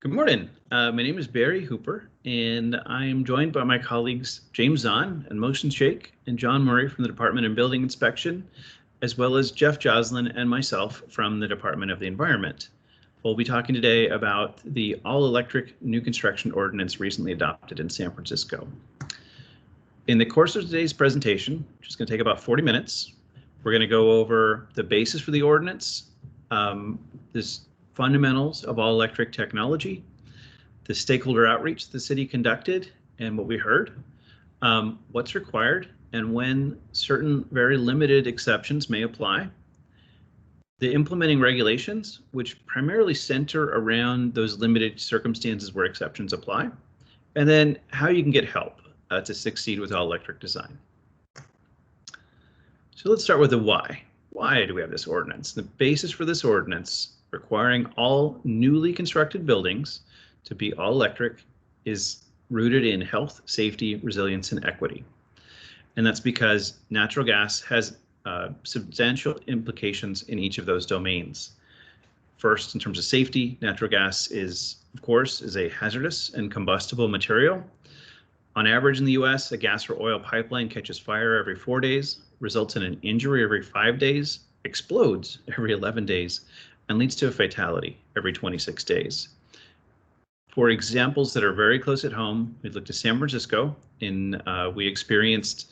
Good morning. My name is Barry Hooper, and I'm joined by my colleagues James Zahn and Motion Shake and John Murray from the Department of Building Inspection, as well as Jeff Joslin and myself from the Department of the Environment. We'll be talking today about the all-electric new construction ordinance recently adopted in San Francisco. In the course of today's presentation, which is going to take about 40 minutes, we're going to go over the basis for the ordinance, this fundamentals of all electric technology, the stakeholder outreach the city conducted and what we heard, what's required and when certain very limited exceptions may apply, the implementing regulations, which primarily center around those limited circumstances where exceptions apply, and then how you can get help to succeed with all electric design. So let's start with the why. Why do we have this ordinance? The basis for this ordinance requiring all newly constructed buildings to be all electric is rooted in health, safety, resilience, and equity. And that's because natural gas has substantial implications in each of those domains. First, in terms of safety, natural gas is a hazardous and combustible material. On average in the US, a gas or oil pipeline catches fire every 4 days, results in an injury every 5 days, explodes every 11 days, and leads to a fatality every 26 days. For examples that are very close at home, we looked at San Francisco. We experienced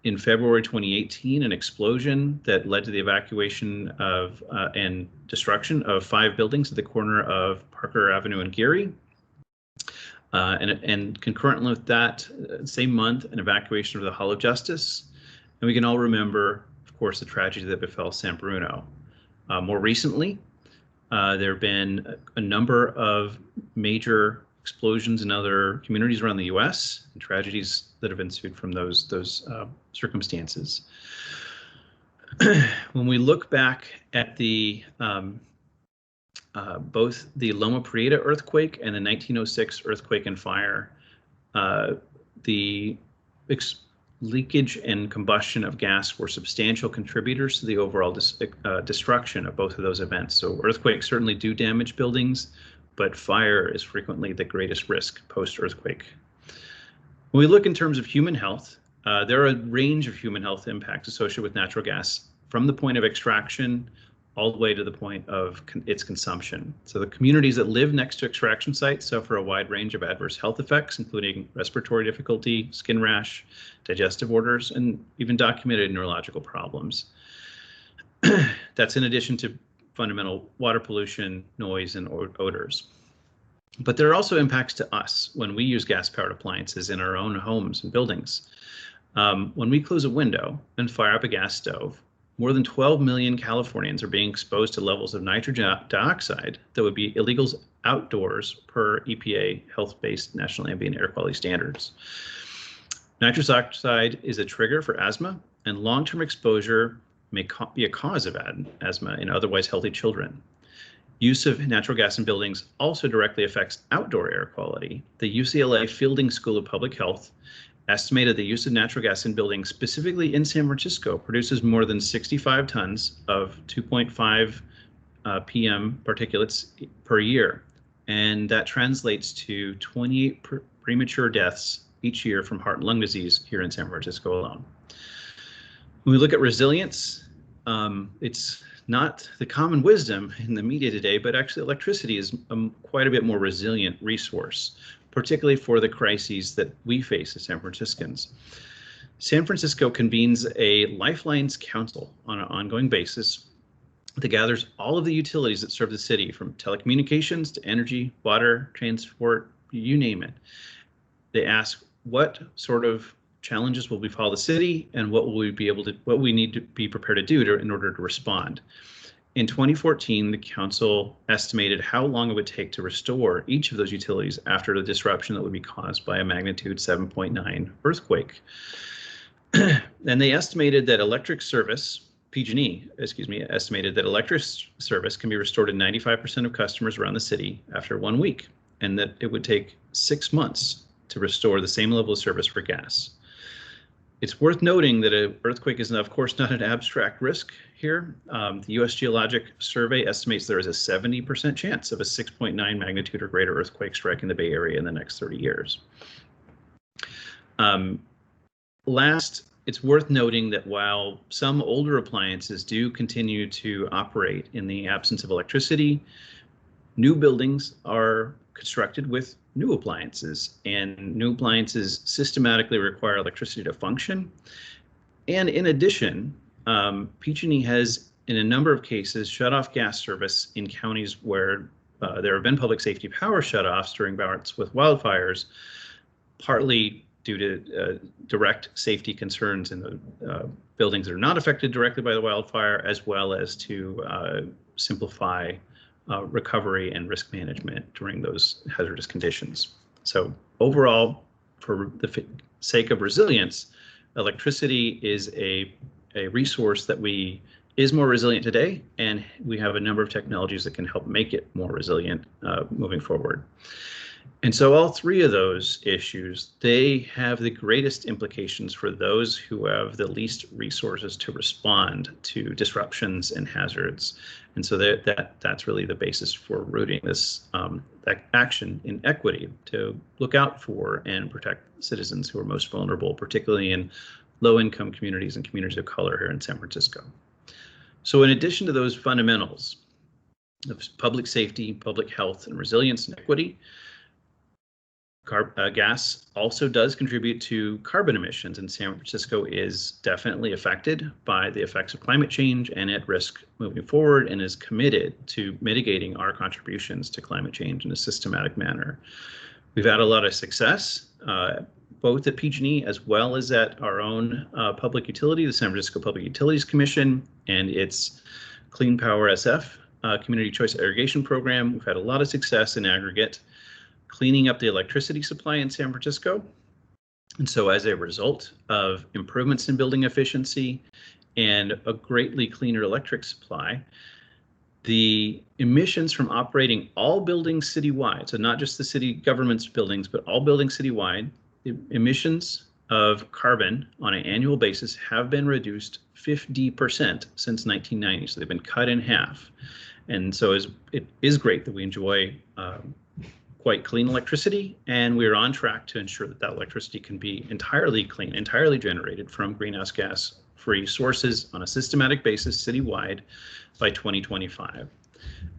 in February 2018 an explosion that led to the evacuation of and destruction of 5 buildings at the corner of Parker Avenue and Geary. And concurrently with that, same month, an evacuation of the Hall of Justice. And we can all remember, of course, the tragedy that befell San Bruno. More recently, there have been a number of major explosions in other communities around the U.S. and tragedies that have ensued from those circumstances. When we look back at the both the Loma Prieta earthquake and the 1906 earthquake and fire, the leakage and combustion of gas were substantial contributors to the overall destruction of both of those events. So earthquakes certainly do damage buildings, but fire is frequently the greatest risk post-earthquake. When we look in terms of human health, there are a range of human health impacts associated with natural gas from the point of extraction all the way to the point of its consumption. So the communities that live next to extraction sites suffer a wide range of adverse health effects, including respiratory difficulty, skin rash, digestive orders, and even documented neurological problems. That's in addition to fundamental water pollution, noise, and odors. But there are also impacts to us when we use gas-powered appliances in our own homes and buildings. When we close a window and fire up a gas stove, more than 12 million Californians are being exposed to levels of nitrogen dioxide that would be illegal outdoors per EPA health-based National Ambient Air Quality Standards. Nitrous oxide is a trigger for asthma, and long-term exposure may be a cause of asthma in otherwise healthy children. Use of natural gas in buildings also directly affects outdoor air quality. The UCLA Fielding School of Public Health estimated the use of natural gas in buildings, specifically in San Francisco, produces more than 65 tons of 2.5 PM particulates per year. And that translates to 28 premature deaths each year from heart and lung disease here in San Francisco alone. When we look at resilience, it's not the common wisdom in the media today, but actually electricity is quite a bit more resilient resource, particularly for the crises that we face as San Franciscans. San Francisco convenes a Lifelines Council on an ongoing basis that gathers all of the utilities that serve the city, from telecommunications to energy, water, transport, you name it. They ask what sort of challenges will befall the city and what we need to be prepared to do in order to respond. In 2014, the council estimated how long it would take to restore each of those utilities after the disruption that would be caused by a magnitude 7.9 earthquake. And they estimated that PG&E, estimated that electric service can be restored to 95% of customers around the city after 1 week, and that it would take 6 months to restore the same level of service for gas. It's worth noting that an earthquake is, of course, not an abstract risk here. The U.S. Geologic Survey estimates there is a 70% chance of a 6.9 magnitude or greater earthquake striking the Bay Area in the next 30 years. Last, it's worth noting that while some older appliances do continue to operate in the absence of electricity, new buildings are constructed with new appliances, and new appliances systematically require electricity to function. And in addition, PG&E has, in a number of cases, shut off gas service in counties where there have been public safety power shutoffs during bouts with wildfires, partly due to direct safety concerns in the buildings that are not affected directly by the wildfire, as well as to simplify recovery and risk management during those hazardous conditions. So overall, for the sake of resilience, electricity is a resource that is more resilient today, and we have a number of technologies that can help make it more resilient moving forward. And so all three of those issues, they have the greatest implications for those who have the least resources to respond to disruptions and hazards. And so that's really the basis for rooting this action in equity to look out for and protect citizens who are most vulnerable, particularly in low-income communities and communities of color here in San Francisco. So in addition to those fundamentals of public safety, public health, and resilience and equity, gas also does contribute to carbon emissions, and San Francisco is definitely affected by the effects of climate change and at risk moving forward, and is committed to mitigating our contributions to climate change in a systematic manner. We've had a lot of success, both at PG&E as well as at our own public utility, the San Francisco Public Utilities Commission, and its Clean Power SF Community Choice Irrigation Program. We've had a lot of success in aggregate cleaning up the electricity supply in San Francisco. And so as a result of improvements in building efficiency and a greatly cleaner electric supply, the emissions from operating all buildings citywide, so not just the city government's buildings, but all buildings citywide, the emissions of carbon on an annual basis have been reduced 50% since 1990. So they've been cut in half. And so it is great that we enjoy quite clean electricity, and we're on track to ensure that electricity can be entirely clean, entirely generated from greenhouse gas free sources on a systematic basis citywide by 2025.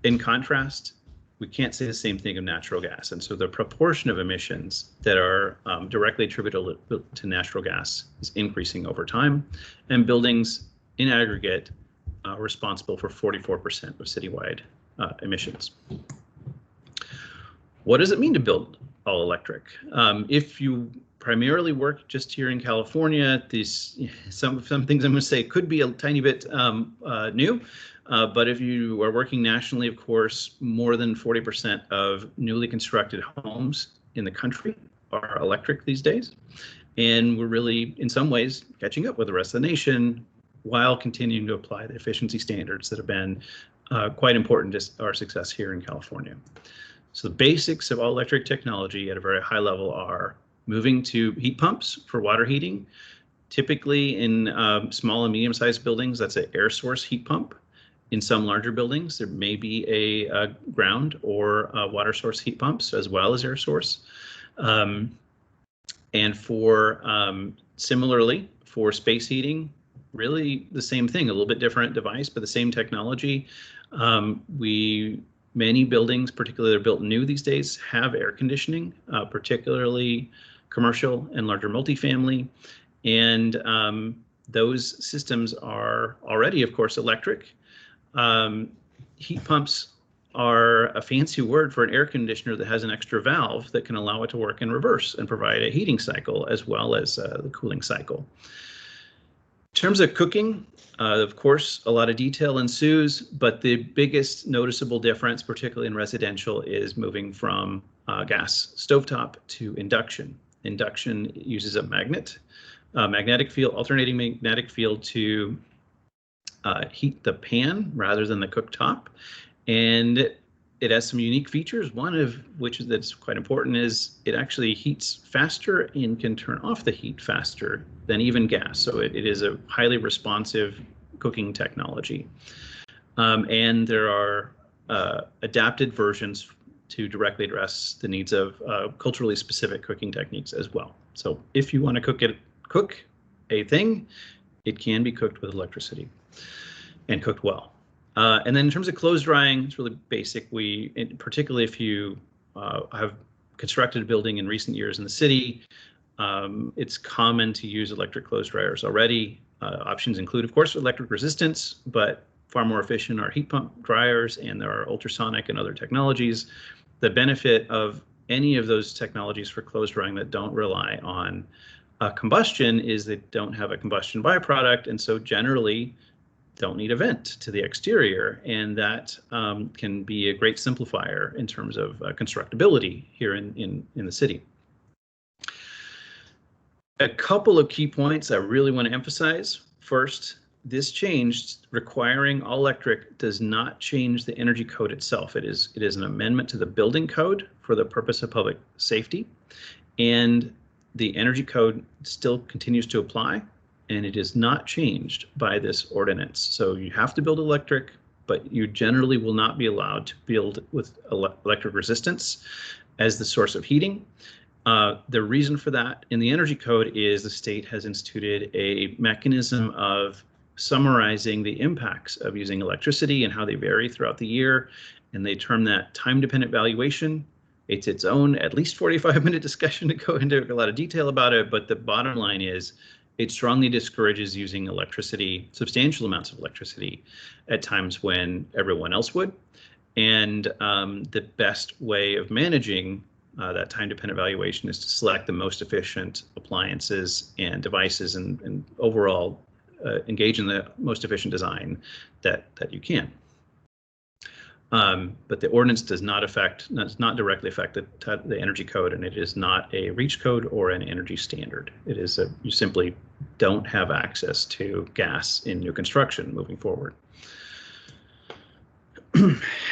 In contrast, we can't say the same thing of natural gas, and so the proportion of emissions that are directly attributable to natural gas is increasing over time, and buildings in aggregate are responsible for 44% of citywide emissions. What does it mean to build all electric? If you primarily work just here in California, some things I'm going to say could be a tiny bit new, but if you are working nationally, of course, more than 40% of newly constructed homes in the country are electric these days. And we're really, in some ways, catching up with the rest of the nation while continuing to apply the efficiency standards that have been quite important to our success here in California. So the basics of all electric technology at a very high level are moving to heat pumps for water heating. Typically in small and medium-sized buildings, that's an air source heat pump. In some larger buildings, there may be a ground or water source heat pumps as well as air source. And for similarly, for space heating, really the same thing, a little bit different device, but the same technology. Many buildings, particularly they're built new these days, have air conditioning, particularly commercial and larger multifamily. And those systems are already, of course, electric. Heat pumps are a fancy word for an air conditioner that has an extra valve that can allow it to work in reverse and provide a heating cycle as well as the cooling cycle. In terms of cooking, of course, a lot of detail ensues, but the biggest noticeable difference, particularly in residential, is moving from gas stovetop to induction. Induction uses a magnetic field, alternating magnetic field to heat the pan rather than the cooktop. And it has some unique features, one of which that's quite important is it actually heats faster and can turn off the heat faster than even gas. So it is a highly responsive cooking technology. And there are adapted versions to directly address the needs of culturally specific cooking techniques as well. So if you want to cook a thing, it can be cooked with electricity and cooked well. And then in terms of clothes drying, it's really basic. Particularly if you have constructed a building in recent years in the city, it's common to use electric clothes dryers already. Options include, of course, electric resistance, but far more efficient are heat pump dryers, and there are ultrasonic and other technologies. The benefit of any of those technologies for clothes drying that don't rely on combustion is they don't have a combustion byproduct, and so generally don't need a vent to the exterior, and that can be a great simplifier in terms of constructability here in the city. A couple of key points I really want to emphasize. First, this change requiring all electric does not change the energy code itself. It is an amendment to the building code for the purpose of public safety, and the energy code still continues to apply, and it is not changed by this ordinance. So you have to build electric, but you generally will not be allowed to build with electric resistance as the source of heating. The reason for that in the energy code is the state has instituted a mechanism of summarizing the impacts of using electricity and how they vary throughout the year, and they term that time-dependent valuation. It's its own at least 45-minute discussion to go into a lot of detail about it, but the bottom line is it strongly discourages using electricity, substantial amounts of electricity, at times when everyone else would. And the best way of managing that time-dependent valuation is to select the most efficient appliances and devices, and overall engage in the most efficient design that you can. But the ordinance does not directly affect the energy code, and it is not a REACH code or an energy standard. It is you simply don't have access to gas in new construction moving forward.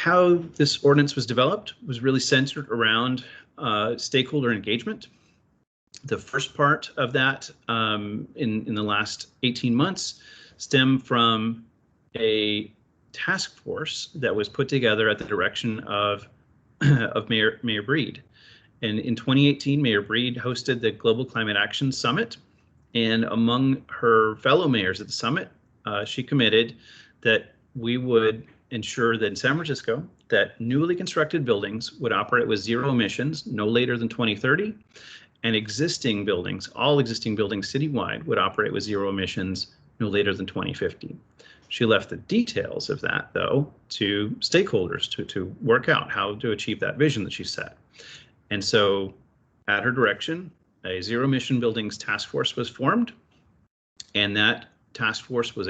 How this ordinance was developed was really centered around stakeholder engagement. The first part of that in the last 18 months stemmed from a task force that was put together at the direction of Mayor Breed. And in 2018, Mayor Breed hosted the Global Climate Action Summit. And among her fellow mayors at the summit, she committed that we would ensure that in San Francisco, that newly constructed buildings would operate with zero emissions no later than 2030, and existing buildings, all existing buildings citywide, would operate with zero emissions no later than 2050. She left the details of that, though, to stakeholders to work out how to achieve that vision that she set. And so, at her direction, a zero emission buildings task force was formed, and that task force was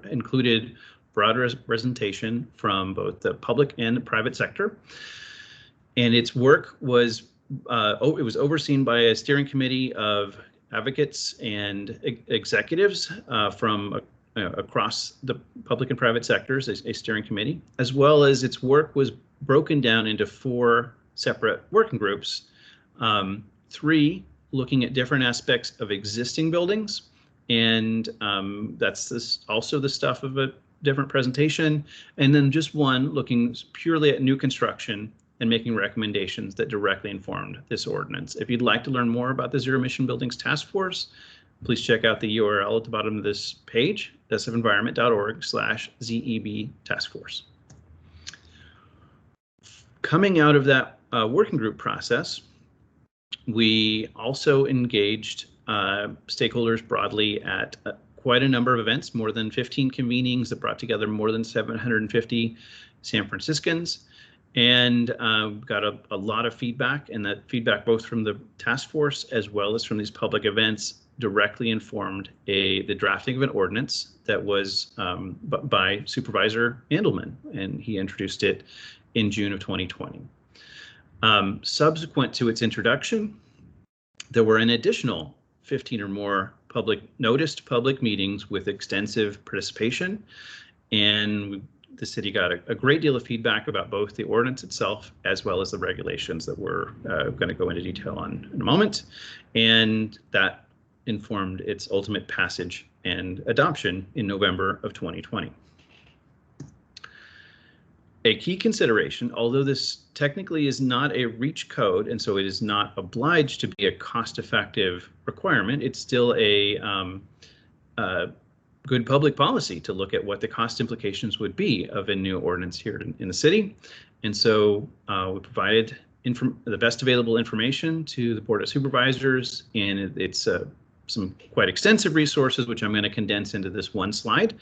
included broad representation from both the public and the private sector. And its work was it was overseen by a steering committee of advocates and executives from across the public and private sectors, a steering committee, as well as its work was broken down into 4 separate working groups, 3 looking at different aspects of existing buildings, and that's also the stuff of a different presentation, and then just 1 looking purely at new construction and making recommendations that directly informed this ordinance. If you'd like to learn more about the Zero Emission Buildings Task Force, please check out the URL at the bottom of this page, sfenvironment.org/ZEB Task Force. Coming out of that working group process, we also engaged stakeholders broadly at quite a number of events, more than 15 convenings that brought together more than 750 San Franciscans, and got a lot of feedback, and that feedback both from the task force as well as from these public events directly informed the drafting of an ordinance that was by Supervisor Andelman, and he introduced it in June of 2020. Subsequent to its introduction, there were an additional 15 or more noticed public meetings with extensive participation, and the city got a great deal of feedback about both the ordinance itself as well as the regulations that we're going to go into detail on in a moment. And that informed its ultimate passage and adoption in November of 2020. A key consideration, although this technically is not a REACH code, and so it is not obliged to be a cost-effective requirement, it's still a good public policy to look at what the cost implications would be of a new ordinance here in the city. And so we provided the best available information to the Board of Supervisors, and it's some quite extensive resources, which I'm going to condense into this one slide.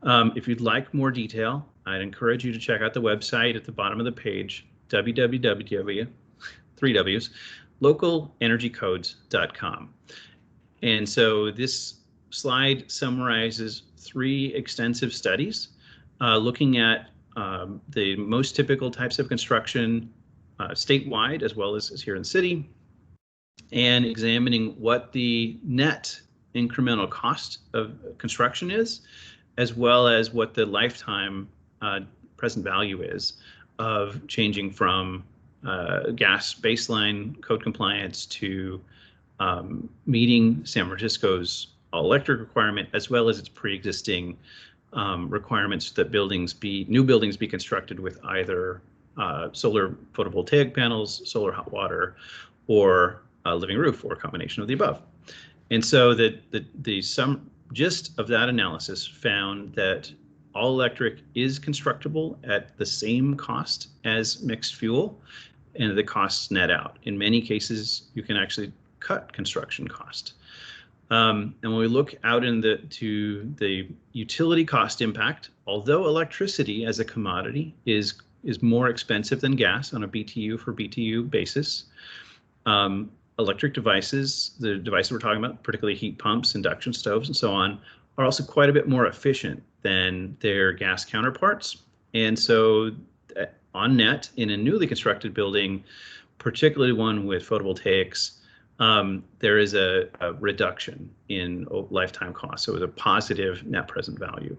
If you'd like more detail, I'd encourage you to check out the website at the bottom of the page, www.localenergycodes.com. And so this slide summarizes 3 extensive studies looking at the most typical types of construction statewide, as well as here in the city, and examining what the net incremental cost of construction is, as well as what the lifetime present value is of changing from gas baseline code compliance to meeting San Francisco's all-electric requirement, as well as its pre-existing requirements that new buildings be constructed with either solar photovoltaic panels, solar hot water, or a living roof, or a combination of the above. And so the gist of that analysis found that all electric is constructible at the same cost as mixed fuel, and the costs net out. In many cases, you can actually cut construction cost. And when we look out to the utility cost impact, although electricity as a commodity is more expensive than gas on a BTU for BTU basis, electric devices, the devices we're talking about, particularly heat pumps, induction stoves, and so on, are also quite a bit more efficient than their gas counterparts. And so on net, in a newly constructed building, particularly one with photovoltaics, there is a reduction in lifetime cost. So it's a positive net present value.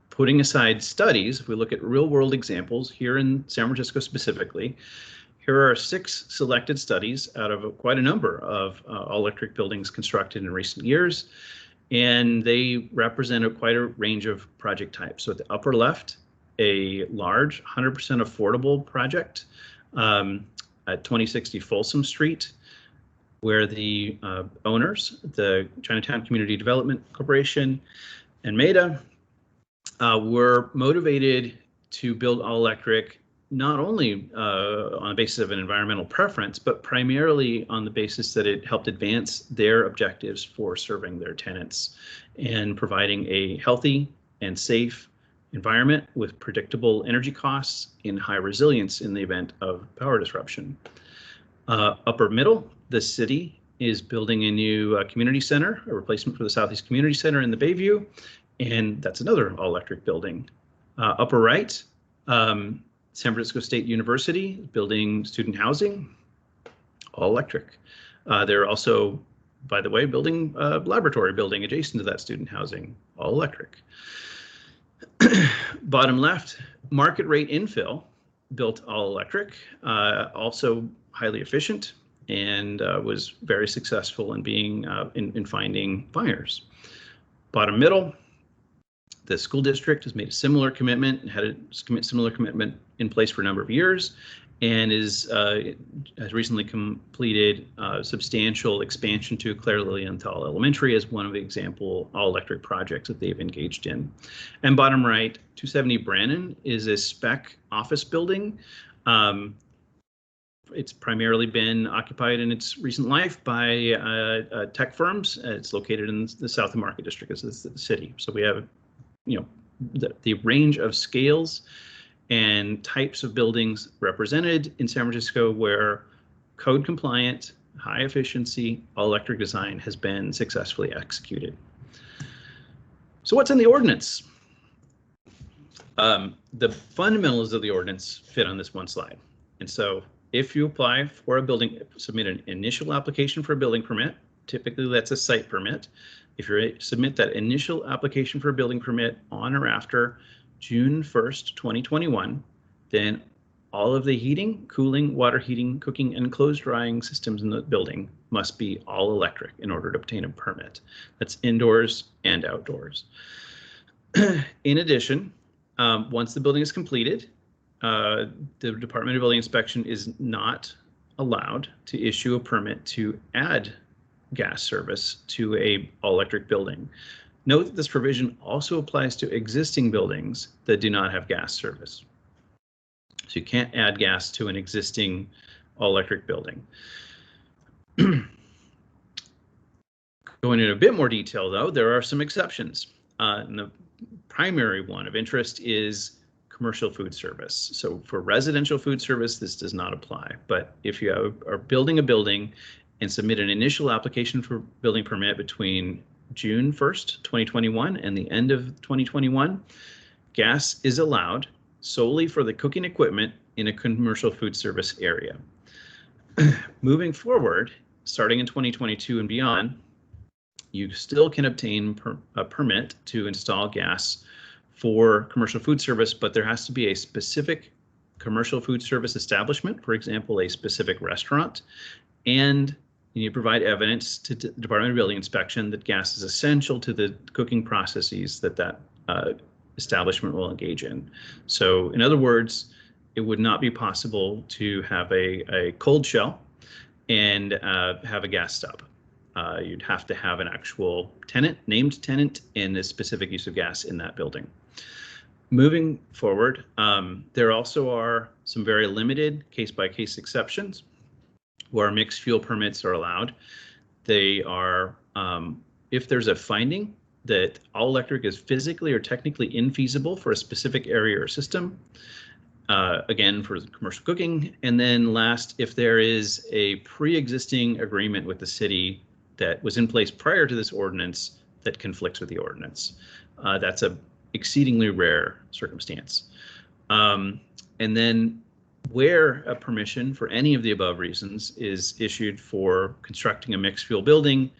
Putting aside studies, if we look at real world examples here in San Francisco specifically, here are 6 selected studies out of quite a number of all-electric buildings constructed in recent years, and they represent quite a range of project types. So at the upper left, a large 100% affordable project at 2060 Folsom Street, where the owners, the Chinatown Community Development Corporation and MEDA, were motivated to build all-electric not only on the basis of an environmental preference, but primarily on the basis that it helped advance their objectives for serving their tenants and providing a healthy and safe environment with predictable energy costs and high resilience in the event of power disruption. Upper middle, the city is building a new community center, a replacement for the Southeast Community Center in the Bayview, and that's another all-electric building. Upper right, San Francisco State University building student housing, all electric. They're also, by the way, building a laboratory building adjacent to that student housing, all electric. Bottom left, market rate infill, built all electric, also highly efficient, and was very successful in being in finding buyers. Bottom middle, the school district has made a similar commitment and had a similar commitment in place for a number of years, and has recently completed substantial expansion to Claire Lilienthal Elementary as one of the example all-electric projects that they've engaged in. And bottom right, 270 Brannan is a spec office building. It's primarily been occupied in its recent life by tech firms. It's located in the South of Market District as the city. So we have, the range of scales and types of buildings represented in San Francisco where code compliant, high efficiency, all electric design has been successfully executed. So what's in the ordinance? The fundamentals of the ordinance fit on this one slide. And so if you apply for a building, submit an initial application for a building permit, typically that's a site permit. If you submit that initial application for a building permit on or after June 1st, 2021, then all of the heating, cooling, water heating, cooking, and clothes drying systems in the building must be all electric in order to obtain a permit. That's indoors and outdoors. In addition, once the building is completed, the Department of Building Inspection is not allowed to issue a permit to add gas service to a all-electric building. Note that this provision also applies to existing buildings that do not have gas service. So you can't add gas to an existing all-electric building. Going into a bit more detail, though, there are some exceptions. And the primary one of interest is commercial food service. So for residential food service, this does not apply. But if you are building a building and submit an initial application for building permit between June 1st, 2021 and the end of 2021, gas is allowed solely for the cooking equipment in a commercial food service area. Moving forward, starting in 2022 and beyond, you still can obtain a permit to install gas for commercial food service, but there has to be a specific commercial food service establishment, for example, a specific restaurant, and you provide evidence to the Department of Building Inspection that gas is essential to the cooking processes that establishment will engage in. So in other words, it would not be possible to have a cold shell and have a gas stub. You'd have to have an actual tenant, named tenant, and a specific use of gas in that building. Moving forward, there also are some very limited case-by-case exceptions where mixed fuel permits are allowed. They are, if there's a finding that all electric is physically or technically infeasible for a specific area or system, again, for commercial cooking. And then last, if there is a pre-existing agreement with the city that was in place prior to this ordinance that conflicts with the ordinance. That's a exceedingly rare circumstance. And then where a permission for any of the above reasons is issued for constructing a mixed fuel building,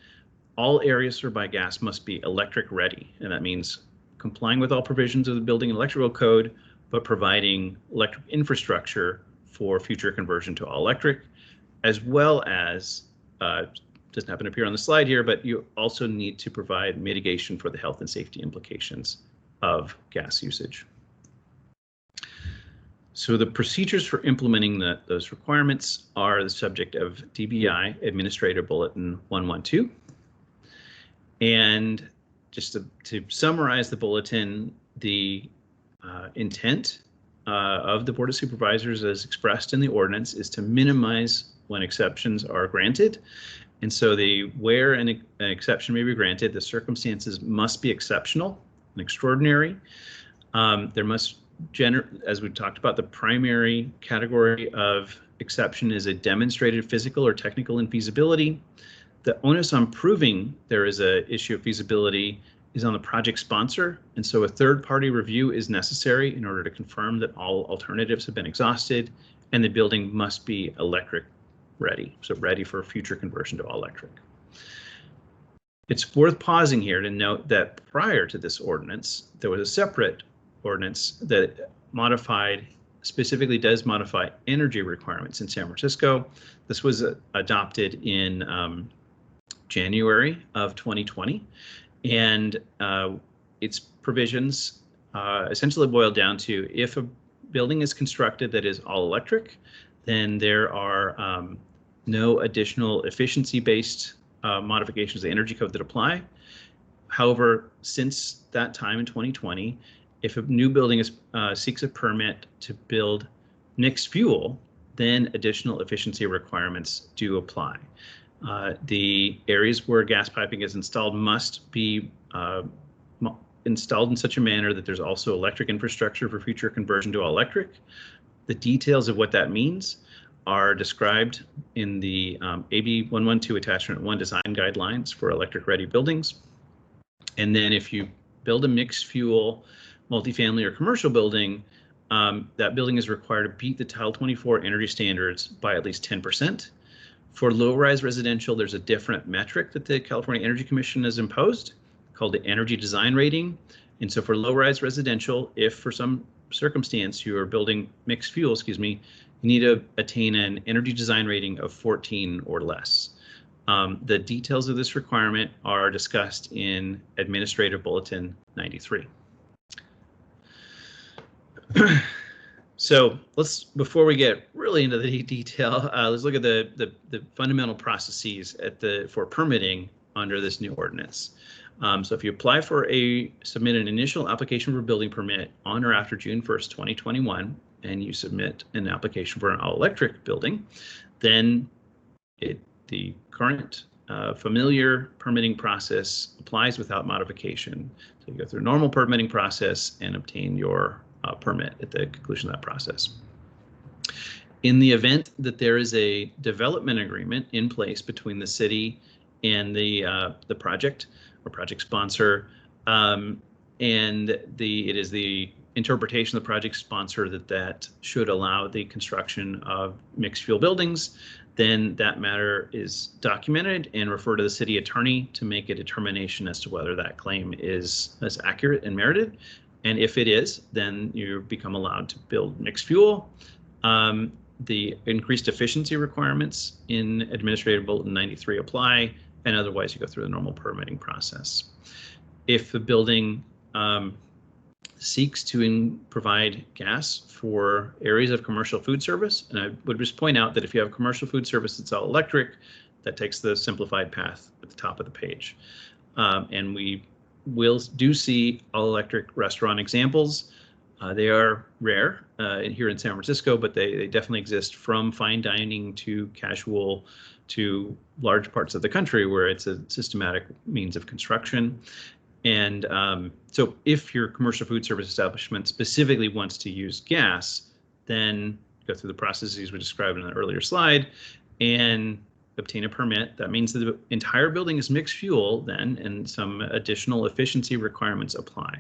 all areas served by gas must be electric ready. And that means complying with all provisions of the building and electrical code, but providing electric infrastructure for future conversion to all electric, as well as, doesn't happen to appear on the slide here, but you also need to provide mitigation for the health and safety implications of gas usage. So the procedures for implementing those requirements are the subject of DBI Administrative Bulletin 112. And just to summarize the bulletin, the intent of the Board of Supervisors as expressed in the ordinance is to minimize when exceptions are granted. And so where an exception may be granted, the circumstances must be exceptional and extraordinary. There must, as we talked about, the primary category of exception is a demonstrated physical or technical infeasibility. The onus on proving there is an issue of feasibility is on the project sponsor, and so a third-party review is necessary in order to confirm that all alternatives have been exhausted, and the building must be electric ready, so ready for future conversion to all electric. It's worth pausing here to note that prior to this ordinance, there was a separate ordinance that specifically does modify energy requirements in San Francisco. This was adopted in January of 2020, and its provisions essentially boil down to, if a building is constructed that is all electric, then there are no additional efficiency-based modifications of the energy code that apply. However, since that time in 2020, if a new building seeks a permit to build mixed fuel, then additional efficiency requirements do apply. The areas where gas piping is installed must be installed in such a manner that there's also electric infrastructure for future conversion to all electric. The details of what that means are described in the AB 112 Attachment 1 Design Guidelines for electric ready buildings. And then if you build a mixed fuel multifamily or commercial building, that building is required to beat the Title 24 energy standards by at least 10%. For low-rise residential, there's a different metric that the California Energy Commission has imposed called the Energy Design Rating. And so for low-rise residential, if for some circumstance you are building mixed fuel, excuse me, you need to attain an energy design rating of 14 or less. The details of this requirement are discussed in Administrative Bulletin 93. So before we get really into the detail, let's look at the fundamental processes for permitting under this new ordinance. So if you apply submit an initial application for building permit on or after June 1st, 2021, and you submit an application for an all-electric building, then the current familiar permitting process applies without modification. So you go through a normal permitting process and obtain your permit at the conclusion of that process. In the event that there is a development agreement in place between the city and the project or project sponsor, and it is the interpretation of the project sponsor that should allow the construction of mixed fuel buildings, then that matter is documented and referred to the city attorney to make a determination as to whether that claim is accurate and merited. And if it is, then you become allowed to build mixed fuel. The increased efficiency requirements in Administrative Bulletin 93 apply, and otherwise you go through the normal permitting process. If the building seeks to provide gas for areas of commercial food service, and I would just point out that if you have commercial food service that's all electric, that takes the simplified path at the top of the page. And we do see all electric restaurant examples. They are rare here in San Francisco, but they definitely exist, from fine dining to casual to large parts of the country where it's a systematic means of construction. And so if your commercial food service establishment specifically wants to use gas, then go through the processes we described in an earlier slide and obtain a permit. That means that the entire building is mixed fuel then, and some additional efficiency requirements apply.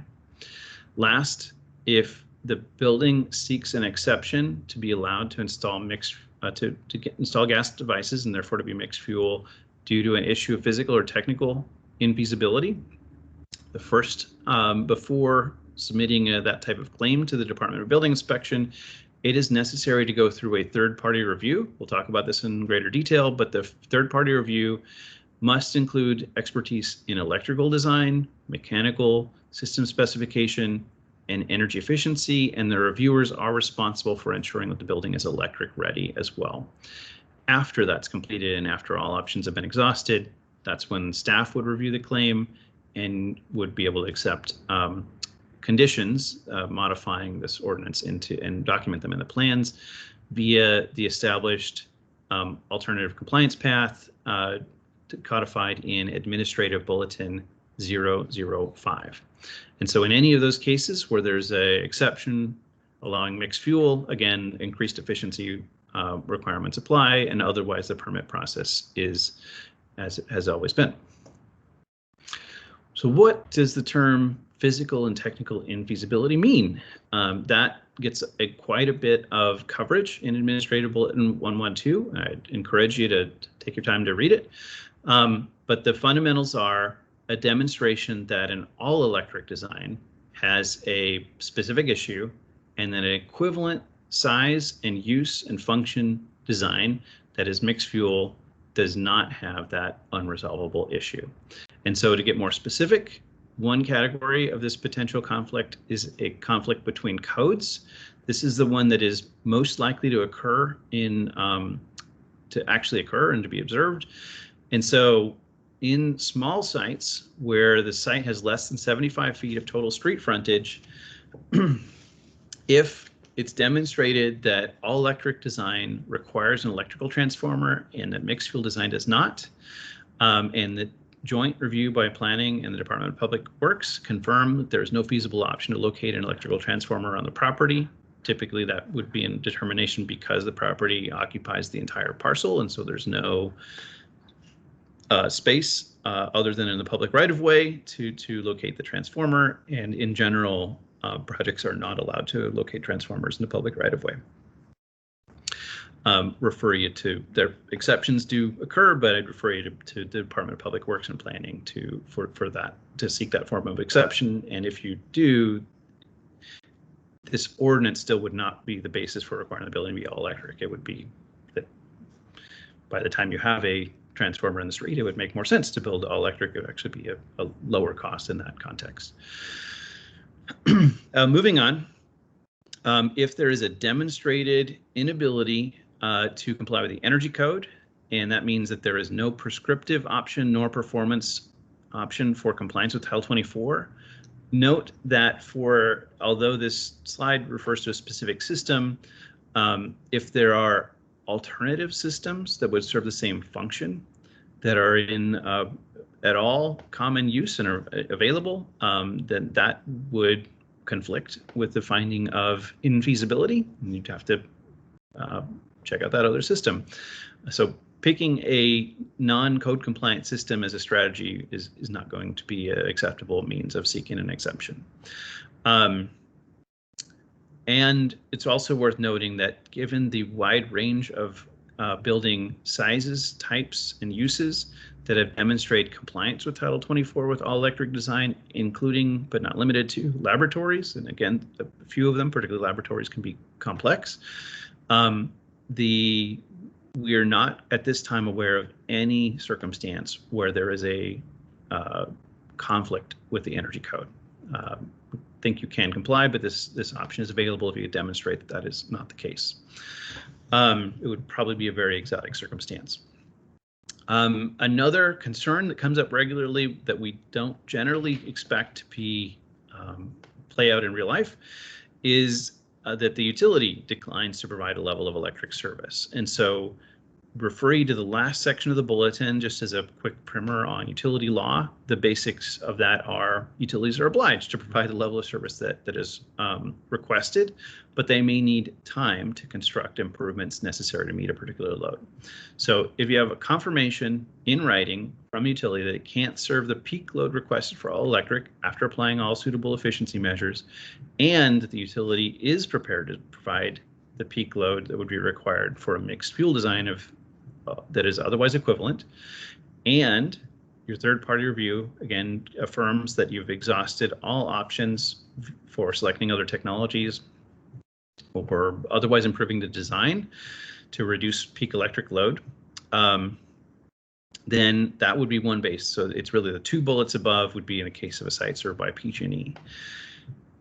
Last, if the building seeks an exception to be allowed to install install gas devices and therefore to be mixed fuel due to an issue of physical or technical infeasibility, the first, before submitting that type of claim to the Department of Building Inspection, it is necessary to go through a third-party review. We'll talk about this in greater detail, but the third-party review must include expertise in electrical design, mechanical, system specification, and energy efficiency, and the reviewers are responsible for ensuring that the building is electric ready as well. After that's completed and after all options have been exhausted, that's when staff would review the claim and would be able to accept conditions modifying this ordinance and document them in the plans via the established alternative compliance path codified in Administrative Bulletin 005. And so in any of those cases where there's an exception allowing mixed fuel, again, increased efficiency requirements apply, and otherwise the permit process is as it has always been. So what does the term physical and technical infeasibility mean? That gets quite a bit of coverage in Administrative Bulletin 112. I'd encourage you to take your time to read it. But the fundamentals are a demonstration that an all-electric design has a specific issue, and that an equivalent size and use and function design that is mixed fuel does not have that unresolvable issue. And so to get more specific, one category of this potential conflict is a conflict between codes. This is the one that is most likely to occur to actually occur and to be observed. And so in small sites where the site has less than 75 feet of total street frontage, if it's demonstrated that all electric design requires an electrical transformer and that mixed fuel design does not, and the joint review by planning and the Department of Public Works confirm that there is no feasible option to locate an electrical transformer on the property. Typically that would be in determination because the property occupies the entire parcel, and so there's no space other than in the public right-of-way to locate the transformer, and in general projects are not allowed to locate transformers in the public right-of-way. Refer you to, their exceptions do occur, but I'd refer you to the Department of Public Works and Planning for that, to seek that form of exception. And if you do, this ordinance still would not be the basis for requiring the building to be all electric. It would be that by the time you have a transformer in the street, it would make more sense to build all electric. It would actually be a lower cost in that context. Moving on, if there is a demonstrated inability to comply with the energy code, and that means that there is no prescriptive option nor performance option for compliance with Title 24, note that although this slide refers to a specific system, if there are alternative systems that would serve the same function that are in at all common use and are available, then that would conflict with the finding of infeasibility. You'd have to check out that other system. So picking a non-code compliant system as a strategy is not going to be an acceptable means of seeking an exemption. And it's also worth noting that given the wide range of building sizes, types, and uses that have demonstrated compliance with Title 24 with all electric design, including but not limited to laboratories, and again, a few of them, particularly laboratories, can be complex. We are not at this time aware of any circumstance where there is a conflict with the energy code. Think you can comply, but this option is available if you demonstrate that that is not the case. It would probably be a very exotic circumstance. Another concern that comes up regularly that we don't generally expect to be play out in real life is that the utility declines to provide a level of electric service. And so refer you to the last section of the bulletin, just as a quick primer on utility law. The basics of that are utilities are obliged to provide the level of service that is requested, but they may need time to construct improvements necessary to meet a particular load. So if you have a confirmation in writing from a utility that it can't serve the peak load requested for all electric after applying all suitable efficiency measures, and the utility is prepared to provide the peak load that would be required for a mixed fuel design that is otherwise equivalent, and your third-party review again affirms that you've exhausted all options for selecting other technologies or otherwise improving the design to reduce peak electric load, then that would be one base. So it's really the two bullets above would be in a case of a site served by PG&E.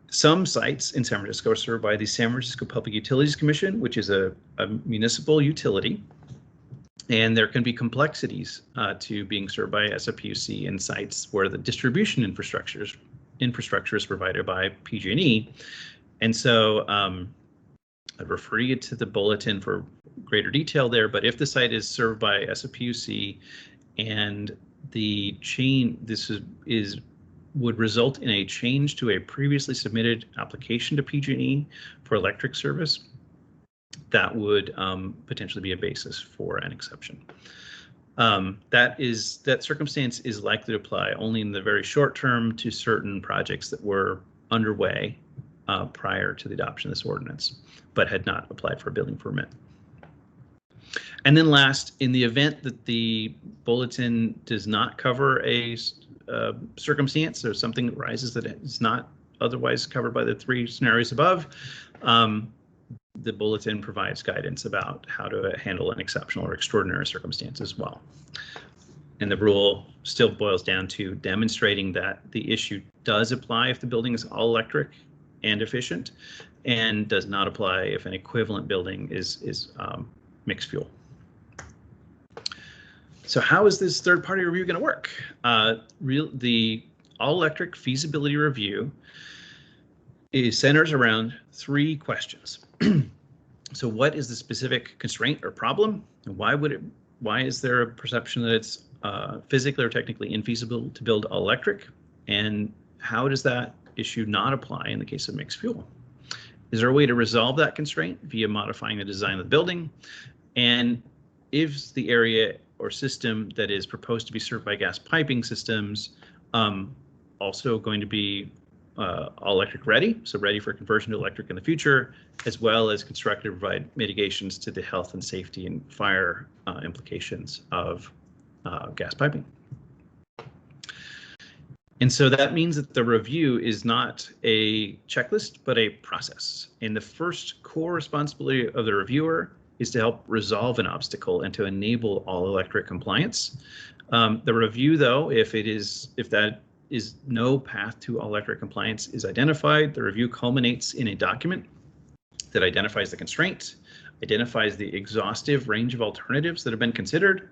Some sites in San Francisco are served by the San Francisco Public Utilities Commission, which is a municipal utility. And there can be complexities to being served by SFPUC in sites where the distribution infrastructure is provided by PG&E. And so I'd refer you to the bulletin for greater detail there. But if the site is served by SFPUC and the would result in a change to a previously submitted application to PG&E for electric service, that would potentially be a basis for an exception. That circumstance is likely to apply only in the very short term to certain projects that were underway prior to the adoption of this ordinance, but had not applied for a building permit. And then last, in the event that the bulletin does not cover a circumstance or something that arises that is not otherwise covered by the three scenarios above, the bulletin provides guidance about how to handle an exceptional or extraordinary circumstance as well. And the rule still boils down to demonstrating that the issue does apply if the building is all electric and efficient, and does not apply if an equivalent building is mixed fuel. So how is this third-party review going to work? The all-electric feasibility review centers around three questions. So what is the specific constraint or problem? And why is there a perception that it's physically or technically infeasible to build all electric? And how does that issue not apply in the case of mixed fuel? Is there a way to resolve that constraint via modifying the design of the building? And is the area or system that is proposed to be served by gas piping systems also going to be all electric ready, so ready for conversion to electric in the future, as well as constructed to provide mitigations to the health and safety and fire implications of gas piping. And so that means that the review is not a checklist, but a process. And the first core responsibility of the reviewer is to help resolve an obstacle and to enable all electric compliance. The review, though, if that is no path to all electric compliance is identified, the review culminates in a document that identifies the constraint, identifies the exhaustive range of alternatives that have been considered,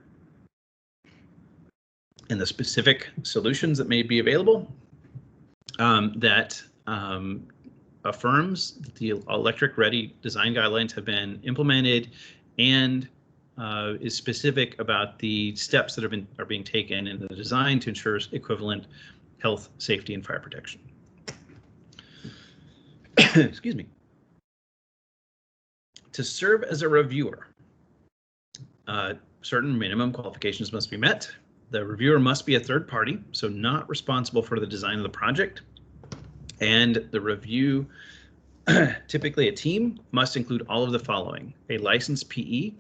and the specific solutions that may be available, that affirms that the electric ready design guidelines have been implemented, and is specific about the steps that are being taken in the design to ensure equivalent health, safety, and fire protection. Excuse me. To serve as a reviewer, certain minimum qualifications must be met. The reviewer must be a third party, so not responsible for the design of the project. And the review, typically a team, must include all of the following: a licensed PE,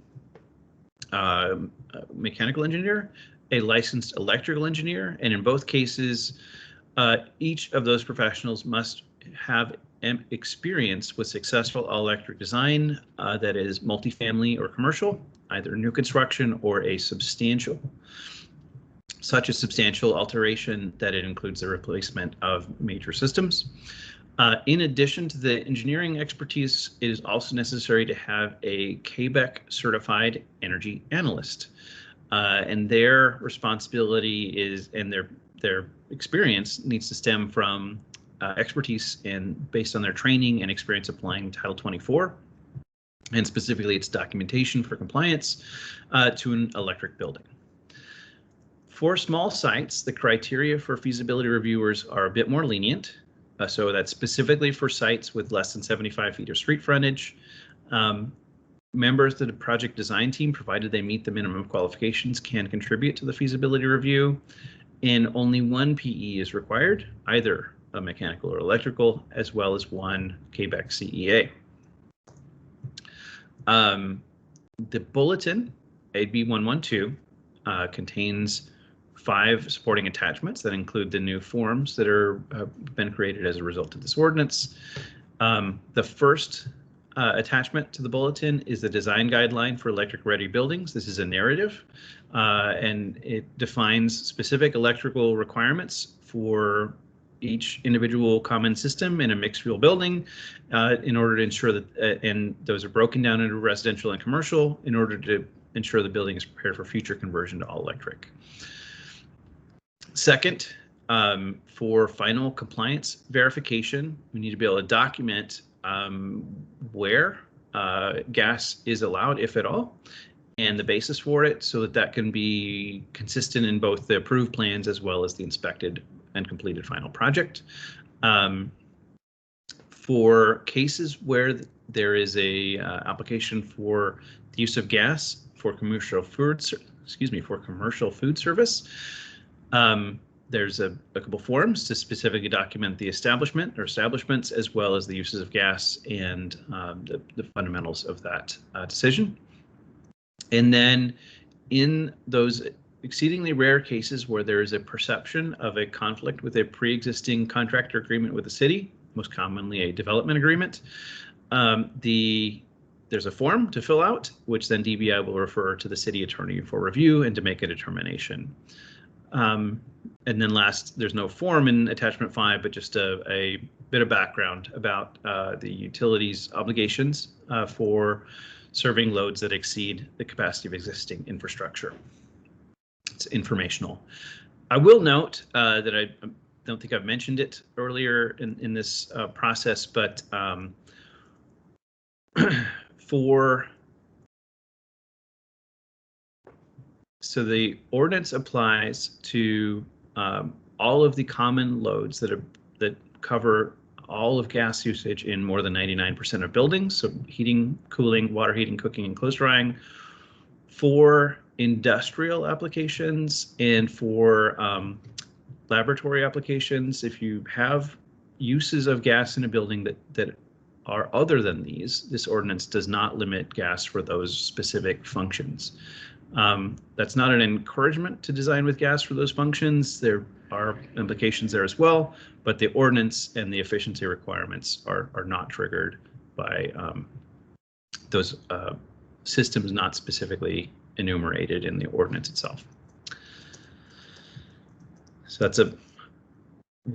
mechanical engineer, a licensed electrical engineer, and in both cases, each of those professionals must have experience with successful all-electric design that is multifamily or commercial, either new construction or such a substantial alteration that it includes the replacement of major systems. In addition to the engineering expertise, it is also necessary to have a KBEC certified energy analyst, and their responsibility is, and their experience needs to stem from expertise based on their training and experience applying Title 24, and specifically its documentation for compliance to an electric building. For small sites, the criteria for feasibility reviewers are a bit more lenient. So that's specifically for sites with less than 75 feet of street frontage. Members of the project design team, provided they meet the minimum qualifications, can contribute to the feasibility review. And only one PE is required, either a mechanical or electrical, as well as one KBEC CEA. The Bulletin, AB 112, contains 5 supporting attachments that include the new forms that have been created as a result of this ordinance. The first attachment to the Bulletin is the design guideline for electric ready buildings. This is a narrative, and it defines specific electrical requirements for each individual common system in a mixed fuel building in order to ensure that, and those are broken down into residential and commercial in order to ensure the building is prepared for future conversion to all electric. Second, for final compliance verification, we need to be able to document where gas is allowed, if at all, and the basis for it, so that can be consistent in both the approved plans as well as the inspected and completed final project. For cases where there is a application for the use of gas for commercial food service, there's a couple forms to specifically document the establishment or establishments, as well as the uses of gas and the fundamentals of that decision. And then in those exceedingly rare cases where there is a perception of a conflict with a pre-existing contractor agreement with the city, most commonly a development agreement, there's a form to fill out, which then DBI will refer to the city attorney for review and to make a determination. And then last, there's no form in attachment 5, but just a bit of background about the utilities obligations for serving loads that exceed the capacity of existing infrastructure. It's informational. I will note that I don't think I've mentioned it earlier in this process, but so the ordinance applies to all of the common loads that cover all of gas usage in more than 99% of buildings, so heating, cooling, water heating, cooking, and clothes drying. For industrial applications and for laboratory applications, if you have uses of gas in a building that are other than these, this ordinance does not limit gas for those specific functions. That's not an encouragement to design with gas for those functions. There are implications there as well, but the ordinance and the efficiency requirements are not triggered by those systems not specifically enumerated in the ordinance itself. So that's a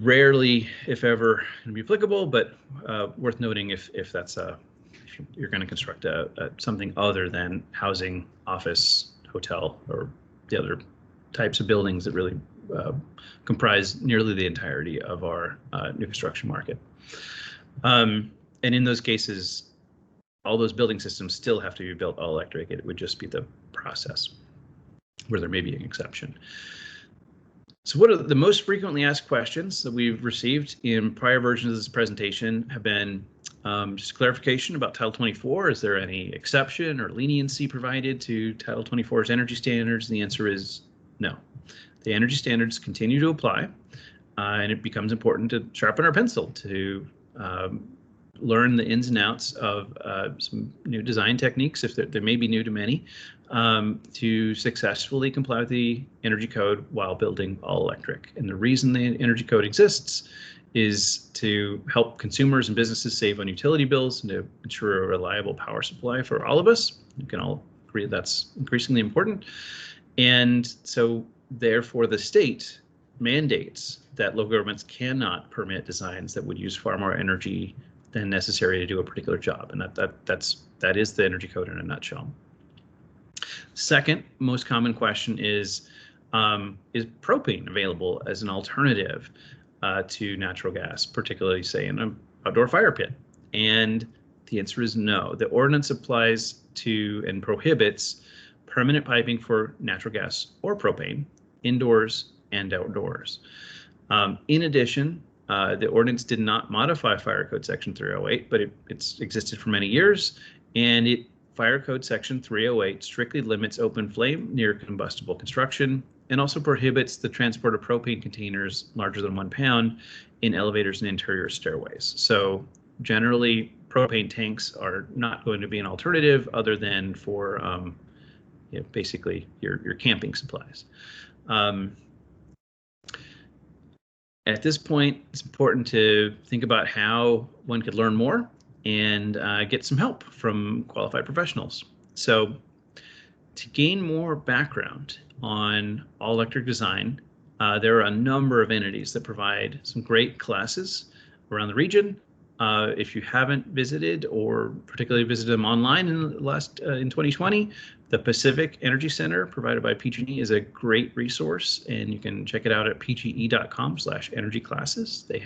rarely, if ever, going to be applicable, but worth noting if that's if you're going to construct something other than housing, office, hotel, or the other types of buildings that really comprise nearly the entirety of our new construction market. And in those cases, all those building systems still have to be built all electric. It would just be the process where there may be an exception. So what are the most frequently asked questions that we've received in prior versions of this presentation have been just clarification about Title 24. Is there any exception or leniency provided to Title 24's energy standards? And the answer is no. The energy standards continue to apply, and it becomes important to sharpen our pencil to learn the ins and outs of some new design techniques, if they may be new to many, to successfully comply with the energy code while building all electric. And the reason the energy code exists is to help consumers and businesses save on utility bills and to ensure a reliable power supply for all of us. You can all agree that's increasingly important. And so therefore the state mandates that local governments cannot permit designs that would use far more energy than necessary to do a particular job. And that is the energy code in a nutshell. Second most common question is propane available as an alternative to natural gas, particularly say in an outdoor fire pit? And the answer is no. The ordinance applies to and prohibits permanent piping for natural gas or propane indoors and outdoors. In addition, the ordinance did not modify Fire Code Section 308, but it's existed for many years, and Fire Code Section 308 strictly limits open flame near combustible construction and also prohibits the transport of propane containers larger than 1 pound in elevators and interior stairways. So generally, propane tanks are not going to be an alternative other than for basically your camping supplies. At this point, it's important to think about how one could learn more and get some help from qualified professionals. So to gain more background on all electric design, there are a number of entities that provide some great classes around the region. If you haven't visited or particularly visited them online in 2020, the Pacific Energy Center provided by PG&E is a great resource, and you can check it out at pge.com/energy classes. They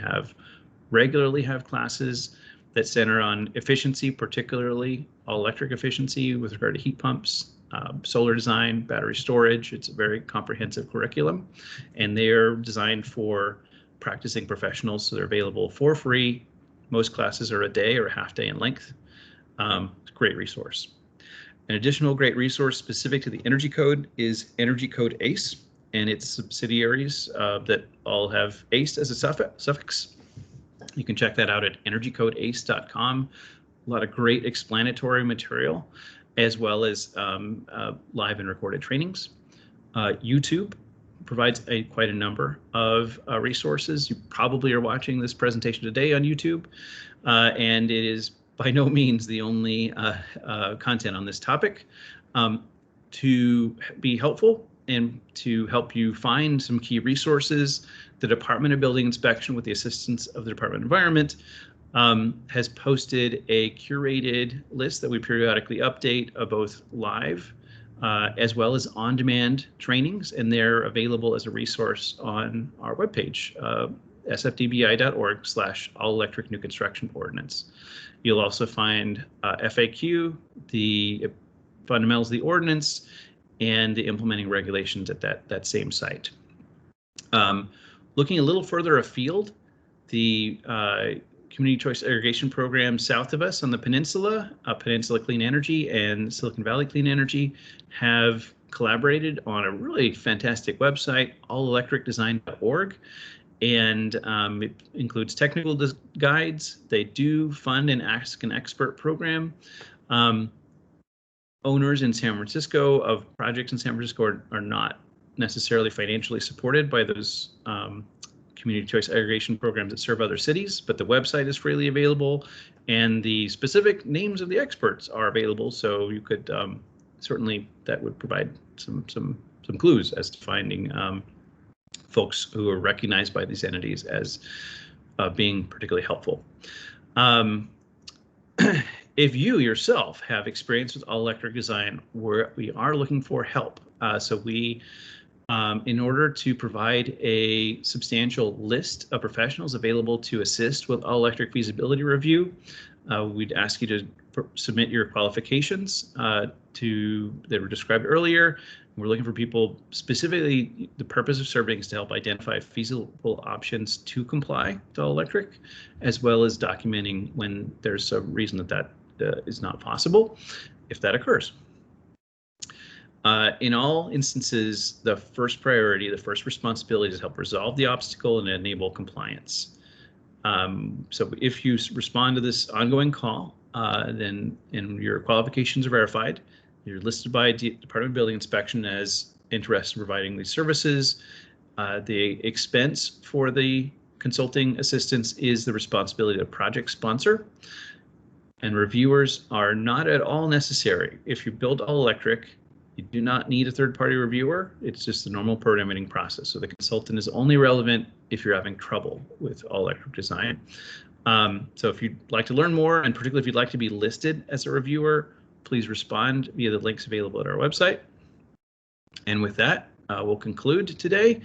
regularly have classes that center on efficiency, particularly all electric efficiency with regard to heat pumps, solar design, battery storage. It's a very comprehensive curriculum, and they are designed for practicing professionals, so they're available for free. Most classes are a day or a half day in length. It's a great resource. An additional great resource specific to the Energy Code is Energy Code ACE and its subsidiaries that all have ACE as a suffix. You can check that out at energycodeace.com. A lot of great explanatory material, as well as live and recorded trainings. YouTube provides quite a number of resources. You probably are watching this presentation today on YouTube, and it is by no means the only content on this topic. To be helpful and to help you find some key resources, the Department of Building Inspection, with the assistance of the Department of Environment, has posted a curated list that we periodically update of both live as well as on-demand trainings, and they're available as a resource on our webpage, sfdbi.org/all-electric new construction ordinance. You'll also find FAQ, the fundamentals of the ordinance, and the implementing regulations at that same site. Looking a little further afield, the Community Choice Irrigation Program south of us on the peninsula, Peninsula Clean Energy and Silicon Valley Clean Energy, have collaborated on a really fantastic website, allelectricdesign.org. And it includes technical guides. They do fund an Ask an Expert program. Owners in San Francisco of projects in San Francisco are not necessarily financially supported by those community choice aggregation programs that serve other cities, but the website is freely available and the specific names of the experts are available. So you could certainly, that would provide some clues as to finding folks who are recognized by these entities as being particularly helpful. If you yourself have experience with all-electric design, we are looking for help. So we, in order to provide a substantial list of professionals available to assist with all-electric feasibility review, we'd ask you to submit your qualifications that were described earlier. We're looking for people specifically. The purpose of surveying is to help identify feasible options to comply to all electric, as well as documenting when there's a reason that is not possible, if that occurs. In all instances, the first priority, the first responsibility is to help resolve the obstacle and enable compliance. So if you respond to this ongoing call, then your qualifications are verified, you're listed by Department of Building Inspection as interested in providing these services. The expense for the consulting assistance is the responsibility of the project sponsor, and reviewers are not at all necessary. If you build all electric, you do not need a third-party reviewer. It's just the normal permitting process. So the consultant is only relevant if you're having trouble with all electric design. So if you'd like to learn more, and particularly if you'd like to be listed as a reviewer, please respond via the links available at our website. And with that, we'll conclude today.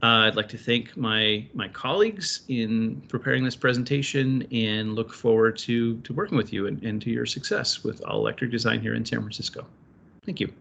I'd like to thank my colleagues in preparing this presentation and look forward to working with you and to your success with all electric design here in San Francisco. Thank you.